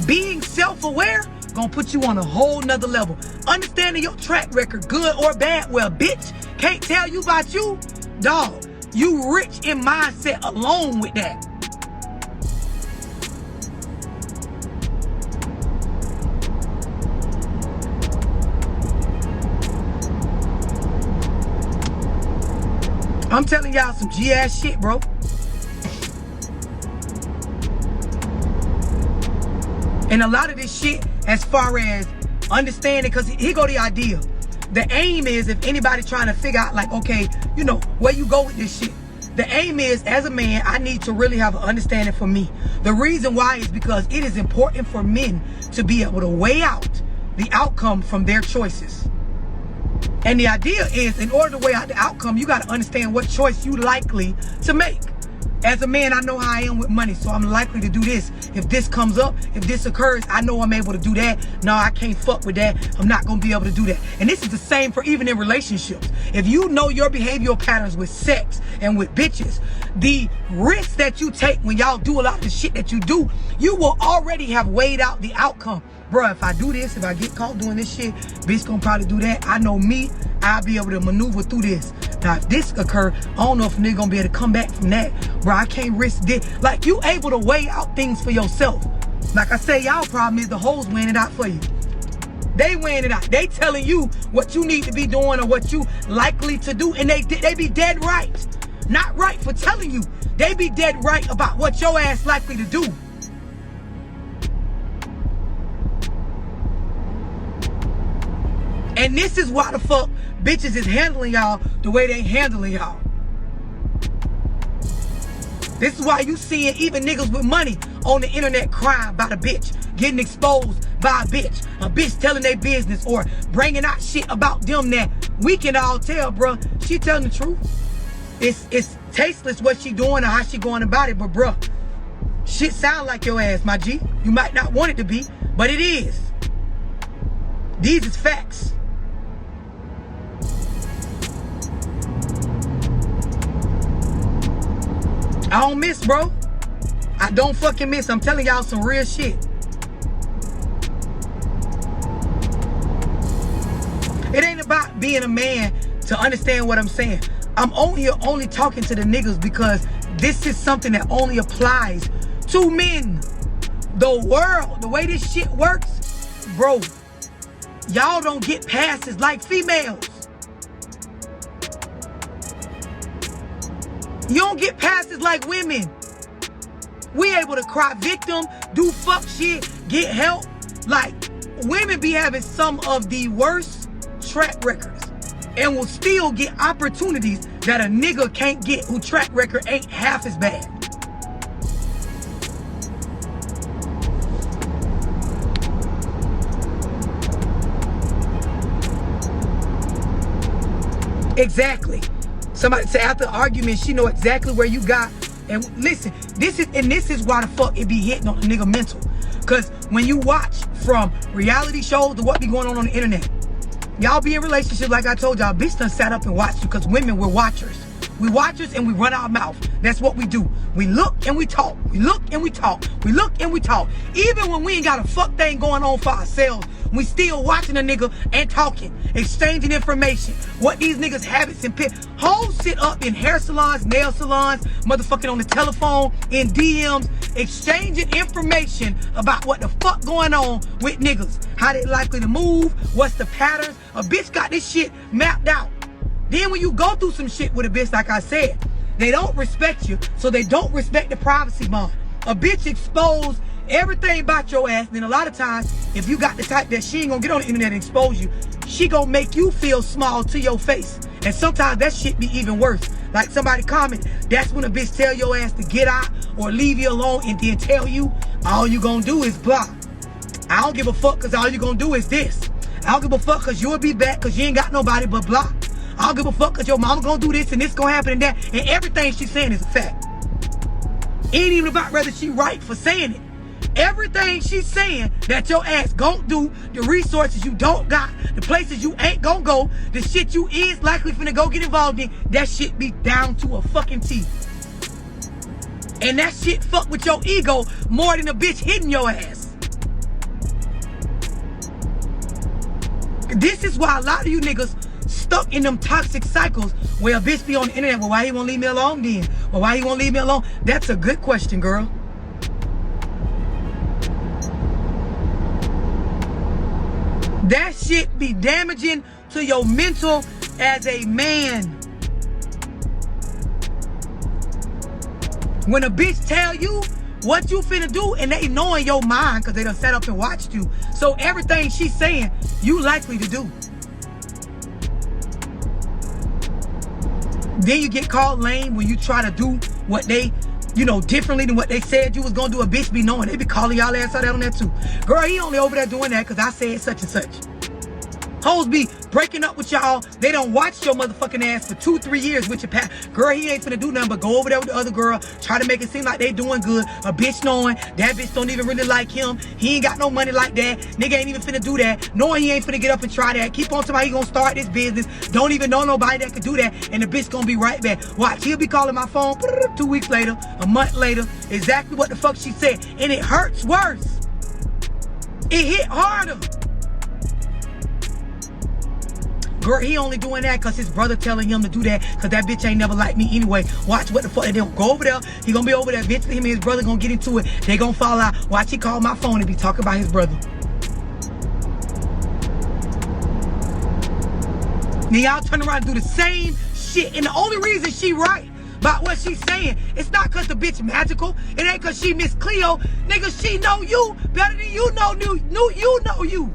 Being self-aware gonna put you on a whole nother level. Understanding your track record, good or bad, well, bitch, can't tell you about you, dog. You rich in mindset alone with that. I'm telling y'all some G-ass shit, bro. And a lot of this shit, as far as understanding, because here go the idea. The aim is, if anybody trying to figure out, like, okay, you know, where you go with this shit. The aim is, as a man, I need to really have an understanding for me. The reason why is because it is important for men to be able to weigh out the outcome from their choices. And the idea is, in order to weigh out the outcome, you got to understand what choice you likely to make. As a man, I know how I am with money, so I'm likely to do this. If this comes up, if this occurs, I know I'm able to do that. No, I can't fuck with that. I'm not going to be able to do that. And this is the same for even in relationships. If you know your behavioral patterns with sex and with bitches, the risks that you take when y'all do a lot of the shit that you do, you will already have weighed out the outcome. Bro, if I do this, if I get caught doing this shit, bitch gonna probably do that. I know me, I'll be able to maneuver through this. Now, if this occur, I don't know if a nigga gonna be able to come back from that. Bro, I can't risk this. Like, you able to weigh out things for yourself. Like I say, y'all problem is the hoes weighing it out for you. They weighing it out. They telling you what you need to be doing or what you likely to do, and they be dead right. Not right for telling you. They be dead right about what your ass likely to do. And this is why the fuck bitches is handling y'all the way they handling y'all. This is why you seeing even niggas with money on the internet crying about a bitch, getting exposed by a bitch telling their business or bringing out shit about them that we can all tell, bruh, she telling the truth. It's tasteless what she doing or how she going about it, but bruh, shit sound like your ass, my G. You might not want it to be, but it is. These is facts. I don't miss, bro. I don't fucking miss. I'm telling y'all some real shit. It ain't about being a man to understand what I'm saying. I'm only talking to the niggas because this is something that only applies to men. The world, the way this shit works, bro, y'all don't get passes like females. You don't get passes like women. We able to cry victim, do fuck shit, get help. Like, women be having some of the worst track records and will still get opportunities that a nigga can't get who track record ain't half as bad. Exactly. Somebody say after the argument, she know exactly where you got. And listen, this is why the fuck it be hitting on the nigga mental. Cause when you watch from reality shows to what be going on the internet, y'all be in relationships like I told y'all, bitch done sat up and watched you, cause women, we're watchers. We watchers and we run our mouth. That's what we do. We look and we talk. We look and we talk. We look and we talk. Even when we ain't got a fuck thing going on for ourselves, we still watching a nigga and talking, exchanging information. What these niggas habits and pit. Hoes sit up in hair salons, nail salons, motherfucking on the telephone, in DMs, exchanging information about what the fuck going on with niggas. How they likely to move, what's the patterns. A bitch got this shit mapped out. Then when you go through some shit with a bitch, like I said, they don't respect you, so they don't respect the privacy bond. A bitch exposed everything about your ass. Then a lot of times, if you got the type that she ain't gonna get on the internet and expose you, she gonna make you feel small to your face. And sometimes that shit be even worse. Like somebody commented, that's when a bitch tell your ass to get out or leave you alone and then tell you all you gonna do is block. I don't give a fuck cause all you gonna do is this. I don't give a fuck cause you'll be back cause you ain't got nobody but block. I don't give a fuck cause your mama gonna do this and this gonna happen and that. And everything she's saying is a fact. It ain't even about whether she right for saying it. Everything she's saying that your ass gon' do, the resources you don't got, the places you ain't gon' go, the shit you is likely finna go get involved in, that shit be down to a fucking T. And that shit fuck with your ego more than a bitch hitting your ass. This is why a lot of you niggas stuck in them toxic cycles where a bitch be on the internet. Well, why he won't leave me alone then? Well, why he won't leave me alone? That's a good question, girl. That shit be damaging to your mental as a man. When a bitch tell you what you finna do and they know in your mind because they done sat up and watched you. So everything she's saying, you likely to do. Then you get called lame when you try to do what they, you know, differently than what they said you was gonna do. A bitch be knowing. They be calling y'all ass out on that too. Girl, he only over there doing that because I said such and such. Hoes be breaking up with y'all. They don't watch your motherfucking ass for 2-3 years with your past. Girl, he ain't finna do nothing but go over there with the other girl, try to make it seem like they doing good. A bitch knowing that bitch don't even really like him. He ain't got no money like that. Nigga ain't even finna do that. Knowing he ain't finna get up and try that. Keep on talking about he gonna start this business. Don't even know nobody that could do that. And the bitch gonna be right back. Watch, he'll be calling my phone 2 weeks later, a month later. Exactly what the fuck she said. And it hurts worse. It hit harder. Girl, he only doing that because his brother telling him to do that because that bitch ain't never liked me anyway. Watch what the fuck. They don't go over there. He gonna be over there. Eventually him and his brother gonna get into it. They gonna fall out. Watch, he call my phone and be talking about his brother. Then y'all turn around and do the same shit. And the only reason she right about what she's saying, it's not because the bitch magical. It ain't because she Miss Cleo. Nigga, she know you better than you know you.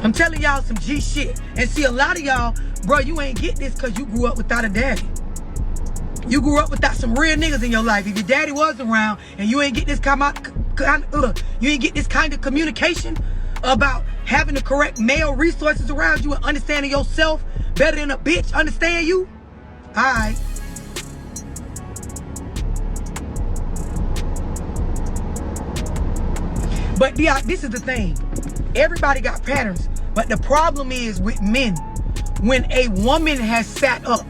I'm telling y'all some G shit. And see, a lot of y'all, bro, you ain't get this because you grew up without a daddy. You grew up without some real niggas in your life. If your daddy was around and you ain't get this kind of communication about having the correct male resources around you and understanding yourself better than a bitch understand you, all right. But yeah, this is the thing. Everybody got patterns. But the problem is with men, when a woman has sat up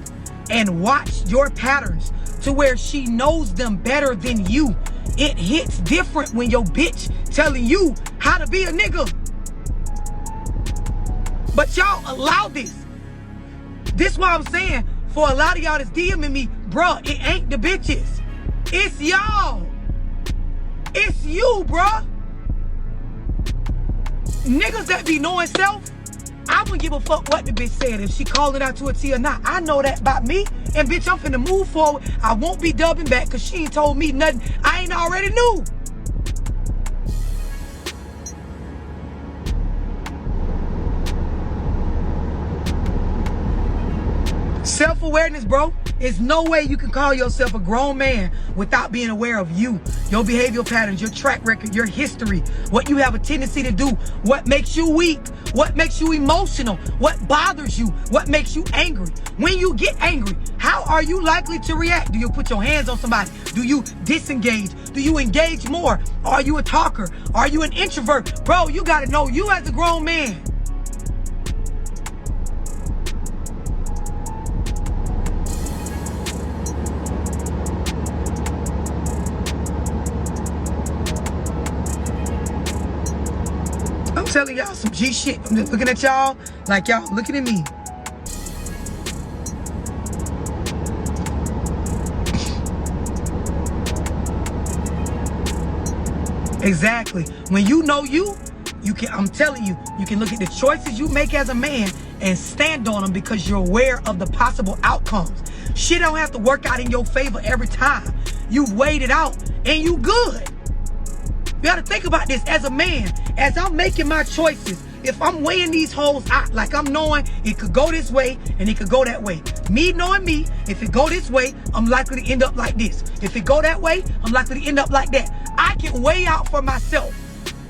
and watched your patterns to where she knows them better than you, it hits different when your bitch telling you how to be a nigga. But y'all allow this. This why I'm saying, for a lot of y'all that's DMing me, bruh, it ain't the bitches. It's y'all. It's you, bruh. Niggas that be knowing self, I wouldn't give a fuck what the bitch said, if she called it out to a T or not. I know that about me. And bitch, I'm finna move forward. I won't be dubbing back because she ain't told me nothing I ain't already knew. Self-awareness, bro. There's no way you can call yourself a grown man without being aware of you, your behavioral patterns, your track record, your history, what you have a tendency to do, what makes you weak, what makes you emotional, what bothers you, what makes you angry. When you get angry, how are you likely to react? Do you put your hands on somebody? Do you disengage? Do you engage more? Are you a talker? Are you an introvert? Bro, you gotta know you as a grown man. I'm telling y'all some G shit. I'm just looking at y'all like y'all looking at me. Exactly. When you know you can, I'm telling you, you can look at the choices you make as a man and stand on them because you're aware of the possible outcomes. Shit don't have to work out in your favor every time. You've weighed it out and you good. You gotta think about this as a man. As I'm making my choices, if I'm weighing these holes out, like I'm knowing it could go this way and it could go that way. Me knowing me, if it go this way, I'm likely to end up like this. If it go that way, I'm likely to end up like that. I can weigh out for myself.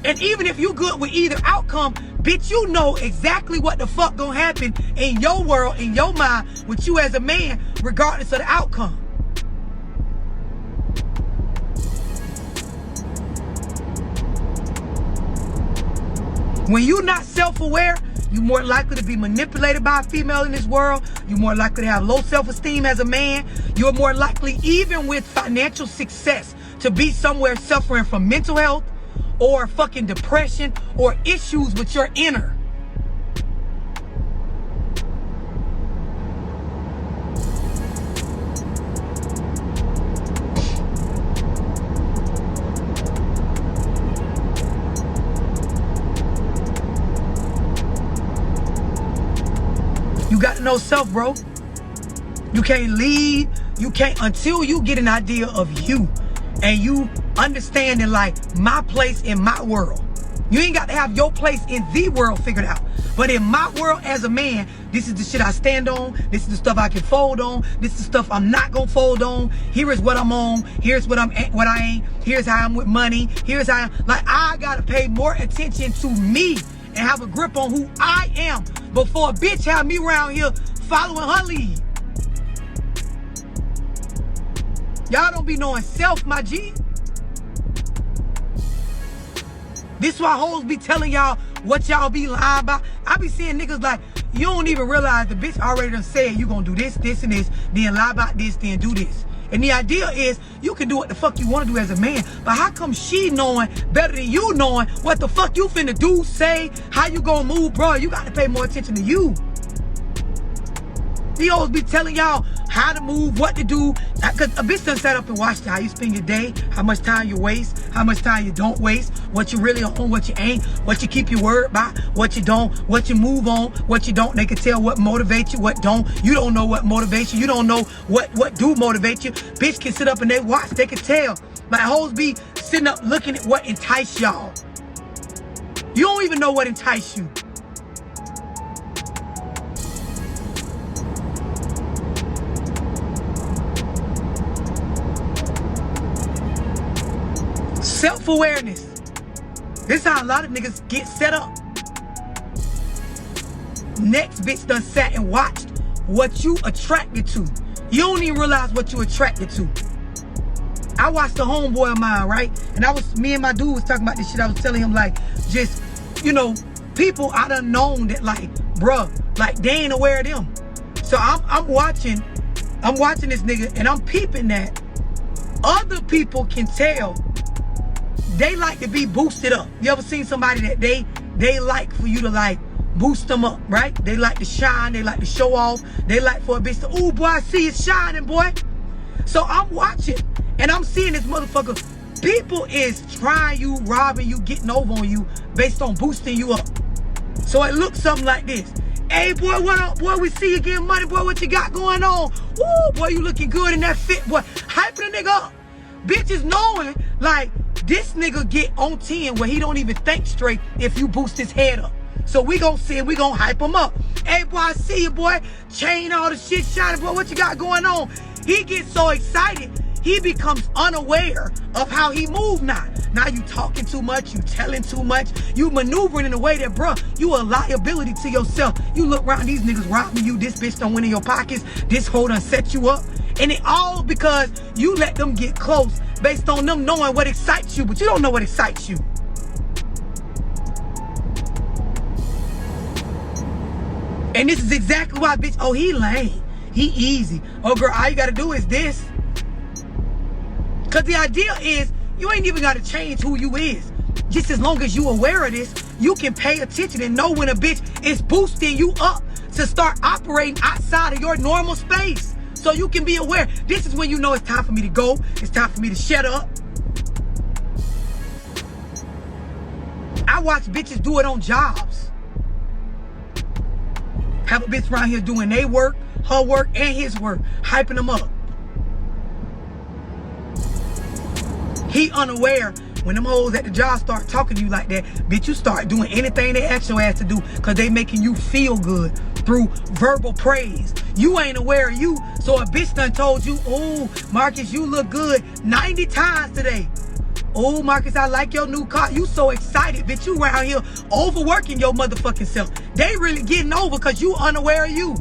And even if you good with either outcome, bitch, you know exactly what the fuck gonna happen in your world, in your mind, with you as a man, regardless of the outcome. When you're not self-aware, You're more likely to be manipulated by a female in this world. You're more likely to have low self-esteem as a man. You're more likely, even with financial success, to be somewhere suffering from mental health or fucking depression or issues with your inner. You got to know self, bro. You can't lead. You can't until you get an idea of you and you understanding like my place in my world. You ain't got to have your place in the world figured out. But in my world as a man, this is the shit I stand on. This is the stuff I can fold on. This is the stuff I'm not gonna fold on. Here is what I'm on. Here's what I ain't. Here's how I'm with money. Here's how like I gotta pay more attention to me and have a grip on who I am before a bitch have me around here following her lead. Y'all don't be knowing self, my G. This why hoes be telling y'all what y'all be lying about. I be seeing niggas like, you don't even realize the bitch already done said you gonna do this, this, and this, then lie about this, then do this. And the idea is you can do what the fuck you want to do as a man, but how come she knowing better than you knowing what the fuck you finna do, say, how you gonna move, bro? You got to pay more attention to you. He always be telling y'all how to move, what to do. Because a bitch done sat up and watched how you spend your day, how much time you waste, how much time you don't waste, what you really on, what you ain't, what you keep your word by, what you don't, what you move on, what you don't. They can tell what motivates you, what don't. You don't know what motivates you. You don't know what do motivate you. Bitch can sit up and they watch. They can tell. Like hoes be sitting up looking at what entice y'all. You don't even know what entice you. Self-awareness. This is how a lot of niggas get set up. Next bitch done sat and watched what you attracted to. You don't even realize what you attracted to. I watched a homeboy of mine, right? And me and my dude was talking about this shit. I was telling him like, just, you know, people I done known that like, bruh, like they ain't aware of them. So I'm watching this nigga and I'm peeping that other people can tell they like to be boosted up. You ever seen somebody that they like for you to like boost them up, right? They like to shine. They like to show off. They like for a bitch to, ooh, boy, I see it shining, boy. So I'm watching and I'm seeing this motherfucker. People is trying you, robbing you, getting over on you based on boosting you up. So it looks something like this. Hey, boy, what up, boy? We see you getting money, boy. What you got going on? Ooh, boy, you looking good in that fit, boy. Hyping a nigga up. Bitches knowing, like, this nigga get on 10 where he don't even think straight if you boost his head up. So we gon' see it, we gon' hype him up. Hey, boy, I see you, boy. Chain all the shit shining, boy. What you got going on? He gets so excited, he becomes unaware of how he move now. Now you talking too much, you telling too much, you maneuvering in a way that, bruh, you a liability to yourself. You look around, these niggas robbing you, this bitch don't went in your pockets, this hoe done set you up. And it all because you let them get close based on them knowing what excites you, but you don't know what excites you. And this is exactly why, bitch, oh, he lame. He easy. Oh, girl, all you gotta do is this. Because the idea is, you ain't even gotta change who you is. Just as long as you aware of this, you can pay attention and know when a bitch is boosting you up to start operating outside of your normal space. So you can be aware. This is when you know it's time for me to go. It's time for me to shut up. I watch bitches do it on jobs. Have a bitch around here doing their work, her work, and his work. Hyping them up. He unaware. When them hoes at the job start talking to you like that, bitch, you start doing anything they ask your ass to do because they making you feel good through verbal praise. You ain't aware of you, so a bitch done told you, oh, Marcus, you look good 90 times today. Oh, Marcus, I like your new car. You so excited, bitch. You around here overworking your motherfucking self. They really getting over because you unaware of you.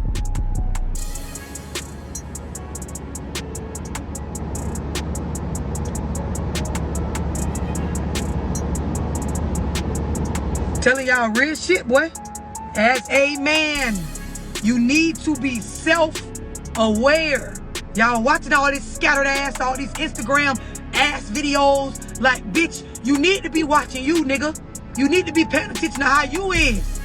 Telling y'all real shit, boy. as a man, you need to be self-aware. Y'all watching all this scattered ass, all these Instagram ass videos. Like, bitch, you need to be watching you, nigga. You need to be paying attention to how you is.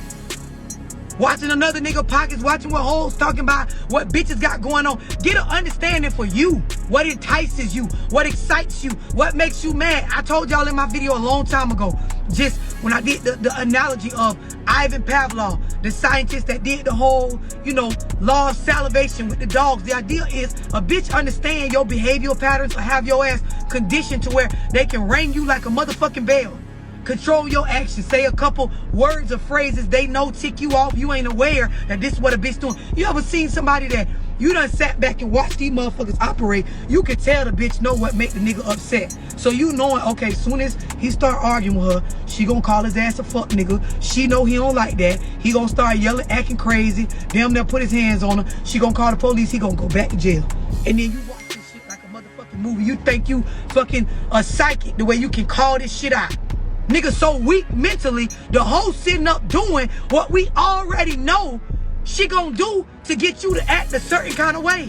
Watching another nigga pockets, watching what hoes talking about, what bitches got going on. Get an understanding for you. What entices you, what excites you, what makes you mad. I told y'all in my video a long time ago, just when I did the analogy of Ivan Pavlov, the scientist that did the whole, you know, law of salivation with the dogs. The idea is a bitch understand your behavioral patterns or have your ass conditioned to where they can ring you like a motherfucking bell. Control your actions. Say a couple words or phrases they know tick you off. You ain't aware that this is what a bitch doing. You ever seen somebody that you done sat back and watched these motherfuckers operate? You can tell the bitch know what make the nigga upset. So you knowing, okay, soon as he start arguing with her, she gonna call his ass a fuck nigga. She know he don't like that. He gonna start yelling, acting crazy. Damn near put his hands on her. She gonna call the police. He gonna go back to jail. And then you watch this shit like a motherfucking movie. You think you fucking a psychic the way you can call this shit out. Nigga so weak mentally, the hoe sitting up doing what we already know she gonna do to get you to act a certain kind of way.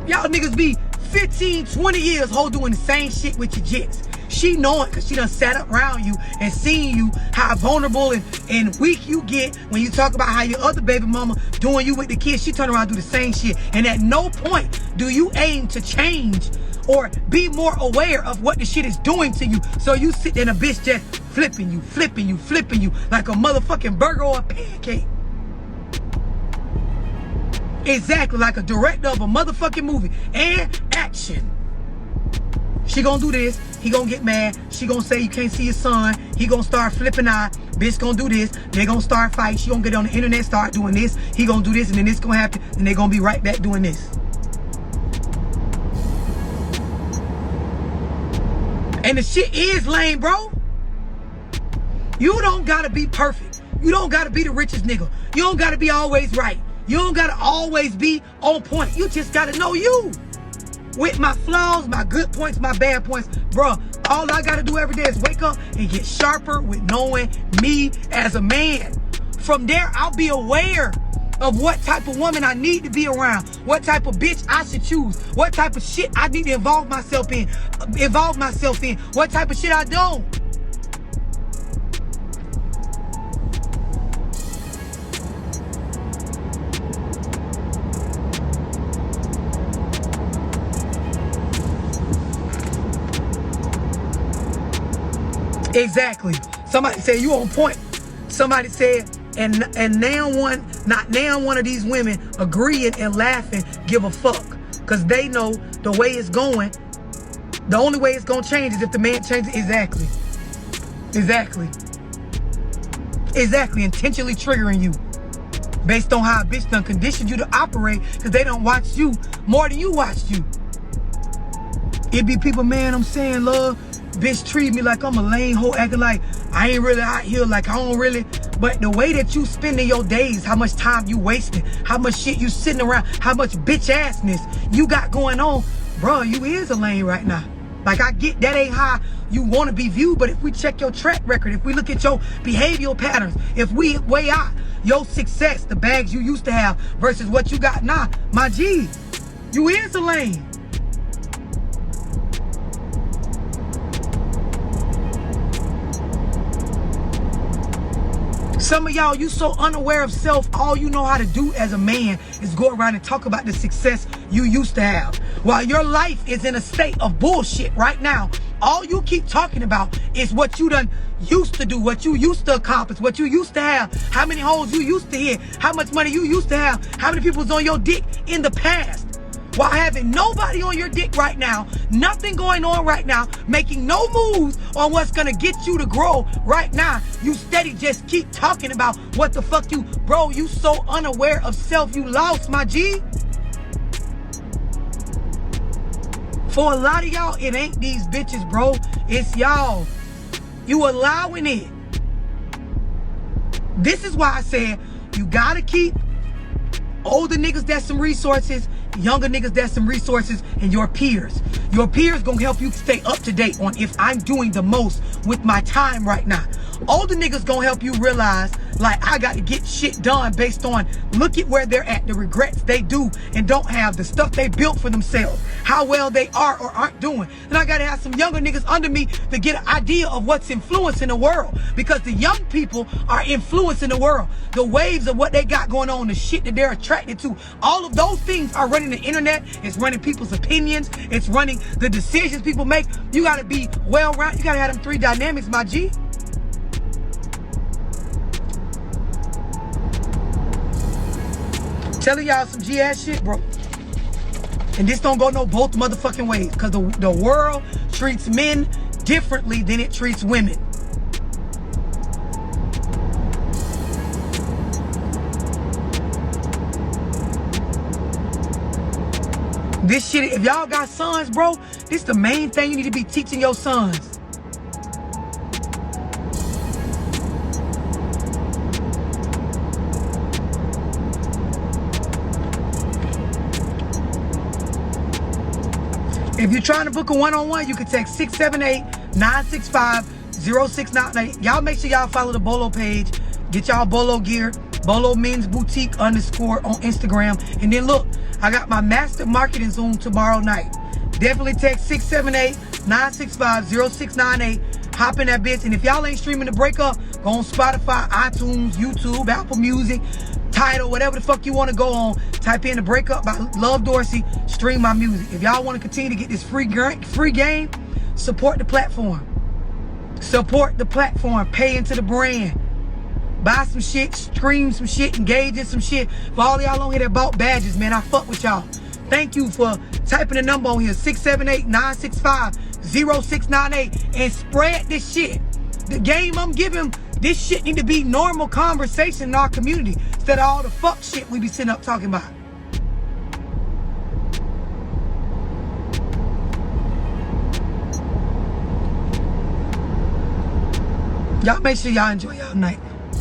Y'all niggas be 15, 20 years hoe doing the same shit with your jits. She know it because she done sat up around you and seen you how vulnerable and weak you get when you talk about how your other baby mama doing you with the kids. She turn around and do the same shit. And at no point do you aim to change or be more aware of what the shit is doing to you. So you sit there and a bitch just flipping you like a motherfucking burger or a pancake. Exactly, like a director of a motherfucking movie. And action. She gonna do this, he gonna get mad, she gonna say you can't see your son, he gonna start flipping out, bitch gonna do this, they gonna start fighting, she gonna get on the internet, start doing this, he gonna do this, and then this gonna happen, and they gonna be right back doing this. And the shit is lame, bro. You don't gotta be perfect. You don't gotta be the richest nigga. You don't gotta be always right. You don't gotta always be on point. You just gotta know you. With my flaws, my good points, my bad points, bro. All I gotta do every day is wake up and get sharper with knowing me as a man. From there, I'll be aware of what type of woman I need to be around, what type of bitch I should choose, what type of shit I need to involve myself in, what type of shit I don't. Exactly. Somebody said you on point. Somebody said, and not now one of these women agreeing and laughing give a fuck. Cause they know the way it's going, the only way it's gonna change is if the man changes. Exactly. Intentionally triggering you. Based on how a bitch done conditioned you to operate, cause they don't watch you more than you watched you. It be people, man, I'm saying, love, bitch treat me like I'm a lame hoe, acting like I ain't really out here, like I don't really. But the way that you spending your days, how much time you wasting, how much shit you sitting around, how much bitch assness you got going on, bro, you is a lame right now. Like, I get that ain't how you want to be viewed, but if we check your track record, if we look at your behavioral patterns, if we weigh out your success, the bags you used to have versus what you got now, my G, you is a lame. Some of y'all, you so unaware of self, all you know how to do as a man is go around and talk about the success you used to have. While your life is in a state of bullshit right now, all you keep talking about is what you done used to do, what you used to accomplish, what you used to have, how many hoes you used to hit, how much money you used to have, how many people was on your dick in the past. While having nobody on your dick right now, nothing going on right now, making no moves on what's gonna get you to grow right now, you steady just keep talking about what the fuck you, bro, you so unaware of self, you lost, my G. For a lot of y'all, it ain't these bitches, bro, it's y'all. You allowing it. This is why I said you gotta keep older niggas that's some resources, younger niggas that's some resources, and your peers. Your peers gonna help you stay up to date on if I'm doing the most with my time right now. Older niggas gonna help you realize, like, I got to get shit done based on, look at where they're at, the regrets they do and don't have, the stuff they built for themselves, how well they are or aren't doing. And I gotta have some younger niggas under me to get an idea of what's influencing the world, because the young people are influencing the world. The waves of what they got going on, the shit that they're attracted to, all of those things are running the internet. It's running people's opinions. It's running the decisions people make. You gotta be well-rounded. You gotta have them three dynamics, my G. Telling y'all some G-ass shit, bro. And this don't go no both motherfucking ways, because the world treats men differently than it treats women. This shit, if y'all got sons, bro, this the main thing you need to be teaching your sons. If you're trying to book a one-on-one, you can text 678-965-0698. Y'all make sure y'all follow the Bolo page. Get y'all Bolo gear. Bolo Men's Boutique _ on Instagram. And then look, I got my master marketing Zoom tomorrow night. Definitely text 678-965-0698. Hop in that bitch. And if y'all ain't streaming the breakup, go on Spotify, iTunes, YouTube, Apple Music, Tidal, whatever the fuck you want to go on. Type in the breakup by Love Dorsey. Stream my music. If y'all want to continue to get this free game, support the platform. Support the platform. Pay into the brand. Buy some shit, stream some shit, engage in some shit. For all y'all on here that bought badges, man, I fuck with y'all. Thank you for typing the number on here, 678-965-0698, and spread this shit. The game I'm giving, this shit need to be normal conversation in our community instead of all the fuck shit we be sitting up talking about. Y'all make sure y'all enjoy y'all night.